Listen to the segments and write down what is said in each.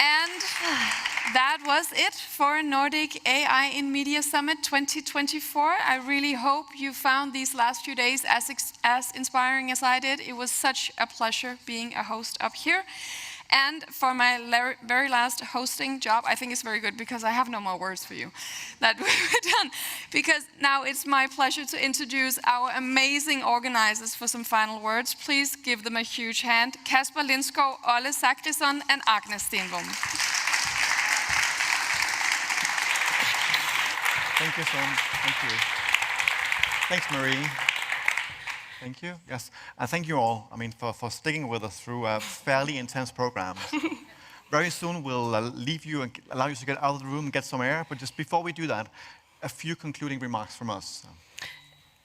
And that was it for Nordic AI in Media Summit 2024. I really hope you found these last few days as inspiring as I did. It was such a pleasure being a host up here. And for my very last hosting job, I think it's very good because I have no more words for you that we're done. Because now it's my pleasure to introduce our amazing organizers for some final words. Please give them a huge hand. Kasper Lindskov, Ole Zachrisson, and Agnes Stenblom. Thank you so much. Thank you. Thanks, Marie. Thank you. Yes, and thank you all. I mean, for sticking with us through a fairly intense program. Very soon we'll leave you and allow you to get out of the room and get some air. But just before we do that, a few concluding remarks from us.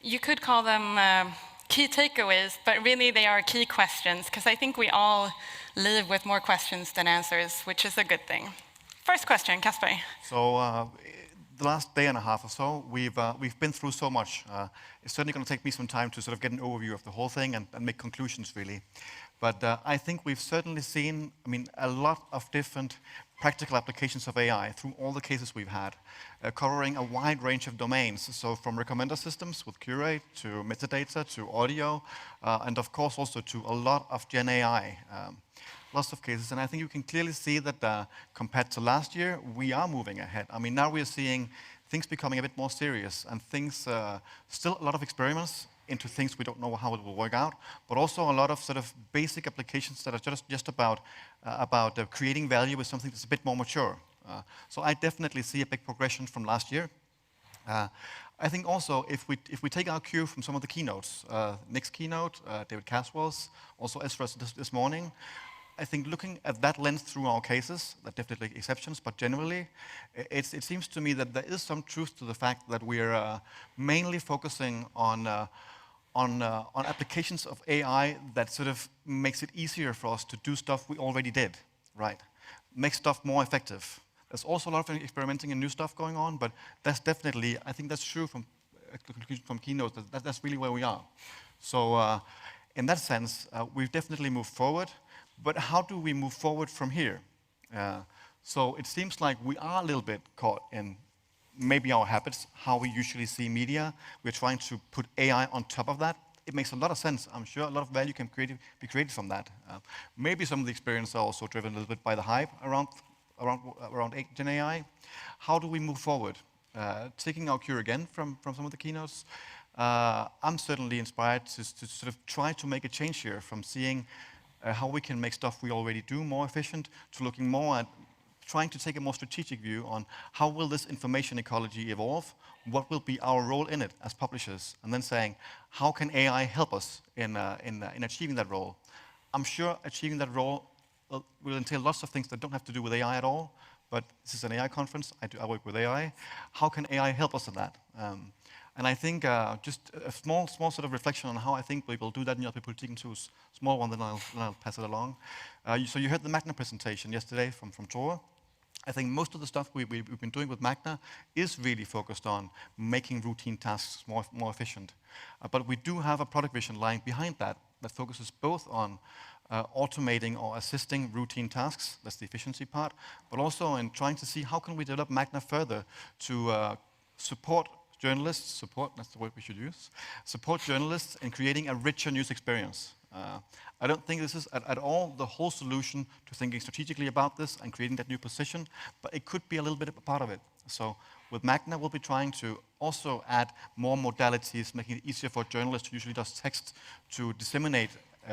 You could call them key takeaways, but really they are key questions, because I think we all live with more questions than answers, which is a good thing. First question, Kasper. So the last day and a half or so, we've been through so much. It's certainly going to take me some time to sort of get an overview of the whole thing and make conclusions, really. But I think we've certainly seen, a lot of different practical applications of AI through all the cases we've had, covering a wide range of domains. So from recommender systems with Curate to metadata to audio, and of course also to a lot of Gen AI. Lots of cases, and I think you can clearly see that compared to last year, we are moving ahead. Now we are seeing things becoming a bit more serious, and things, still a lot of experiments into things we don't know how it will work out, but also a lot of sort of basic applications that are just about creating value with something that's a bit more mature. So I definitely see a big progression from last year. I think also if we take our cue from some of the keynotes, Nick's keynote, David Caswell's, also Ezra's this morning, I think looking at that lens through our cases, there are definitely exceptions, but generally, it seems to me that there is some truth to the fact that we're mainly focusing on applications of AI that sort of makes it easier for us to do stuff we already did, right? Makes stuff more effective. There's also a lot of experimenting and new stuff going on, but that's definitely, I think that's true from keynotes, that's really where we are. So in that sense, we've definitely moved forward. But how do we move forward from here? So it seems like we are a little bit caught in maybe our habits, how we usually see media. We're trying to put AI on top of that. It makes a lot of sense. I'm sure a lot of value can be created from that. Maybe some of the experience are also driven a little bit by the hype around Gen AI. How do we move forward? Taking our cue again from some of the keynotes, I'm certainly inspired to sort of try to make a change here from seeing how we can make stuff we already do more efficient, to looking more at trying to take a more strategic view on how will this information ecology evolve, what will be our role in it as publishers, and then saying, how can AI help us in achieving that role? I'm sure achieving that role will entail lots of things that don't have to do with AI at all, but this is an AI conference, I work with AI. How can AI help us in that? And I think just a small sort of reflection on how I think we will do that in JP Politiken too, small one, then I'll pass it along. So you heard the Magna presentation yesterday from Tore. I think most of the stuff we've been doing with Magna is really focused on making routine tasks more efficient. But we do have a product vision lying behind that focuses both on automating or assisting routine tasks, that's the efficiency part, but also in trying to see how can we develop Magna further to support journalists, that's the word we should use, support journalists in creating a richer news experience. I don't think this is at all the whole solution to thinking strategically about this and creating that new position, but it could be a little bit of a part of it. So with Magna, we'll be trying to also add more modalities, making it easier for journalists who usually does text to disseminate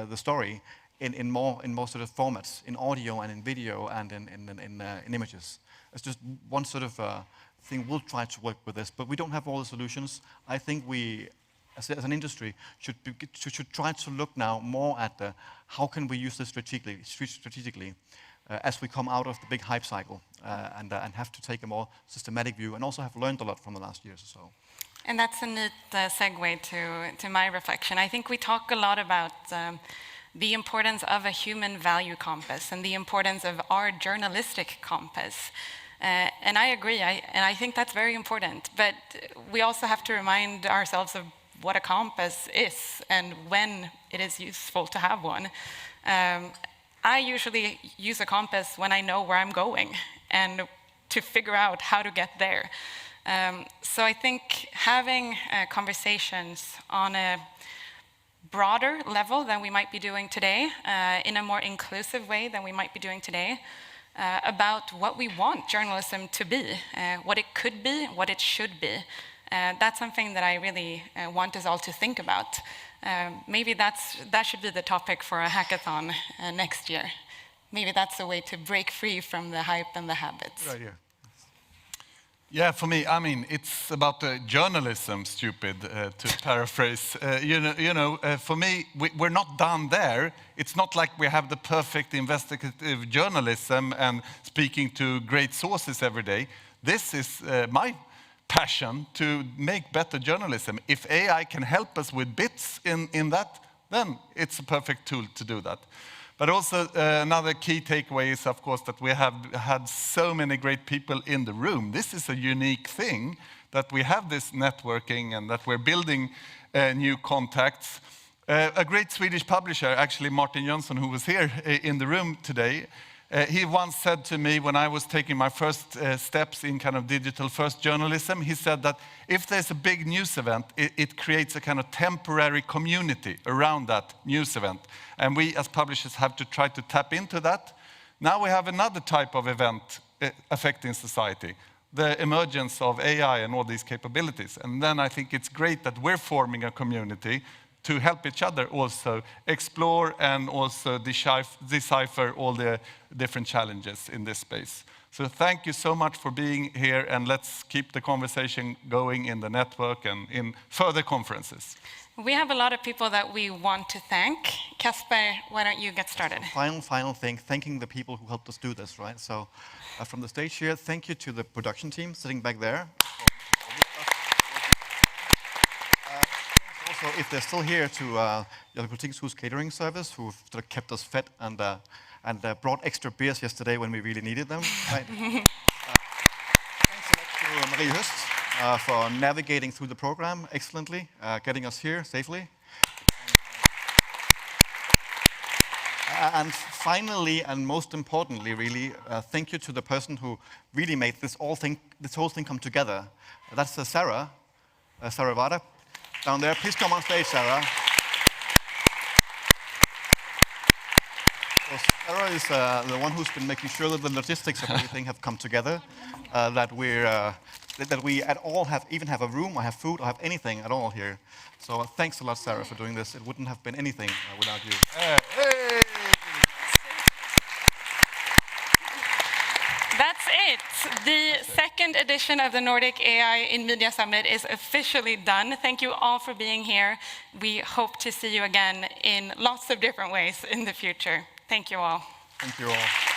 the story in more sort of formats, in audio and in video and in images. It's just one sort of thing we'll try to work with this, but we don't have all the solutions. I think we, as an industry, should try to look now more at how can we use this strategically as we come out of the big hype cycle and have to take a more systematic view, and also have learned a lot from the last years or so. And that's a neat segue to my reflection. I think we talk a lot about the importance of a human value compass and the importance of our journalistic compass. And I agree, and I think that's very important. But we also have to remind ourselves of what a compass is and when it is useful to have one. I usually use a compass when I know where I'm going and to figure out how to get there. So I think having conversations on a broader level than we might be doing today, in a more inclusive way than we might be doing today, about what we want journalism to be, what it could be, what it should be. That's something that I really want us all to think about. Maybe that should be the topic for a hackathon next year. Maybe that's a way to break free from the hype and the habits. Right here. Yeah, for me, I mean, it's about journalism, stupid, to paraphrase. For me, we're not done there. It's not like we have the perfect investigative journalism and speaking to great sources every day. This is my passion, to make better journalism. If AI can help us with bits in that, then it's a perfect tool to do that. But also another key takeaway is, of course, that we have had so many great people in the room. This is a unique thing, that we have this networking and that we're building new contacts. A great Swedish publisher, actually Martin Jönsson, who was here in the room today, he once said to me when I was taking my first steps in kind of digital first journalism, he said that if there's a big news event, it creates a kind of temporary community around that news event. And we as publishers have to try to tap into that. Now we have another type of event affecting society, the emergence of AI and all these capabilities. And then I think it's great that we're forming a community to help each other also explore and also decipher all the different challenges in this space. So thank you so much for being here, and let's keep the conversation going in the network and in further conferences. We have a lot of people that we want to thank. Kasper, why don't you get started? Final thing, thanking the people who helped us do this, right? So from the stage here, thank you to the production team sitting back there. Also, if they're still here, to Jalkö Politikhus catering service, who sort of kept us fed and brought extra beers yesterday when we really needed them. Right? Thanks a lot to Marie Høst for navigating through the program excellently, getting us here safely. And finally, and most importantly, really, thank you to the person who really made this whole thing come together. That's Sarah Vada, down there. Please come on stage, Sarah. So Sarah is the one who's been making sure that the logistics of everything have come together, that we at all even have a room, or have food, or have anything at all here. So thanks a lot, Sarah, for doing this. It wouldn't have been anything without you. Hey. That's it. The second edition of the Nordic AI in Media Summit is officially done. Thank you all for being here. We hope to see you again in lots of different ways in the future. Thank you all. Thank you all.